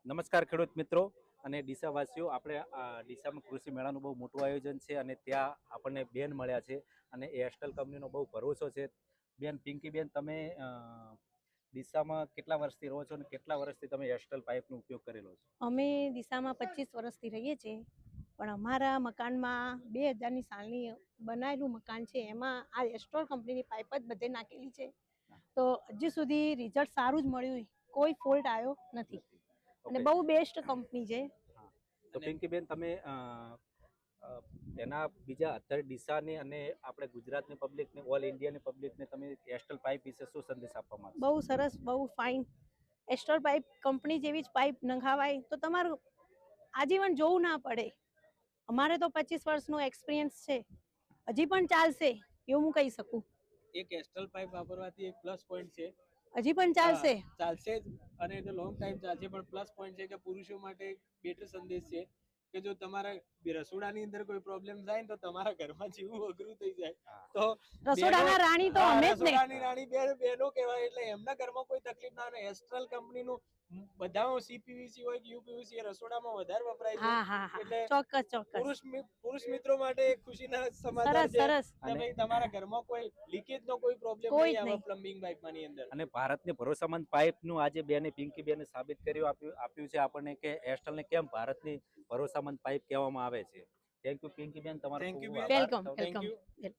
નમસ્કાર ખેડૂત મિત્રો અને ડીસાવાસીઓ, આપણે ડીસામાં કૃષિ મેળાનું બહુ મોટું આયોજન છે અને ત્યાં આપણને બેન મળ્યા છે અને એ એસ્ટલ કંપનીનો બહુ ભરોસો છે. બેન પિંકીબેન, તમે ડીસામાં કેટલા વર્ષથી રહો છો અને કેટલા વર્ષથી તમે એસ્ટલ પાઇપનો ઉપયોગ કરેલો છે? અમે ડીસામાં 25 વર્ષથી રહીએ છીએ, પણ અમારા મકાનમાં 2000ની સાલની બનાવેલું મકાન છે, એમાં આ એસ્ટ્રોલ કંપનીની પાઇપ જ બધે નાખેલી છે. તો હજી સુધી રિઝલ્ટ સારું જ મળ્યું, કોઈ ફોલ્ટ આવ્યો નથી અને બહુ બેસ્ટ કંપની છે. તો પિંકીબેન, તમે એના બીજા અત્યારે ડીસાની અને આપણે ગુજરાતની પબ્લિકને, ઓલ ઇન્ડિયાની પબ્લિકને તમે એસ્ટલ પાઇપ વિશે શું સંદેશ આપવા માંગશો? બહુ સરસ, બહુ ફાઇન. એસ્ટ્રોલ પાઇપ કંપની જેવી જ પાઇપ નંખાવાય તો તમારું આજીવન જોવું ના પડે. અમારે તો 25 વર્ષનો એક્સપિરિયન્સ છે, હજી પણ ચાલશે એવું હું કહી શકું. એક એસ્ટ્રલ પાઇપ વાપરવાથી એક પ્લસ પોઈન્ટ છે, હજી પણ ચાલશે. ચાલશે જ અને એ તો લોંગ ટાઈમ ચાલશે. પણ પ્લસ પોઈન્ટ છે કે પુરુષો માટે એક બેટર સંદેશ છે કે જો તમારા રસોડાની અંદર કોઈ પ્રોબ્લેમ થાય ને તો તમારા ઘરમાં જીવવું અઘરું થઈ જાય. તો રસોડાના રાણી તો અમે જ ને. રસોડાની રાણી બહેનો કહેવાય, એટલે એમના ઘરમાં કોઈ તકલીફ ના આવે. એસ્ટ્રલ કંપનીનું બધામાં સીપીવીસી હોય કે યુપીવીસી રસોડામાં વધારે વપરાય છે. હા હા હા, એટલે ચોક્કસ ચોક્કસ. પુરુષ મિત્રો માટે એક ખુશીના સમાચાર સરસ છે સરસ. કે ભાઈ તમારા ઘરમાં કોઈ લીકેજનો કોઈ પ્રોબ્લેમ કોઈ નહીં જ આવે નહીં. પ્લમ્બિંગ પાઇપની અંદર. અને ભારતની ભરોસામંદ પાઇપનું આજે બેને પિંકીબેને સાબિત આપ્યું છે આપણને કે એસ્ટલને કેમ ભારતની ભરોસામંદ પાઇપ કહેવામાં આવે છે. થેન્ક યુ પિંકીબેન, તમારો Thank you, ખૂબ બેન. આભાર. Welcome Thank welcome. you.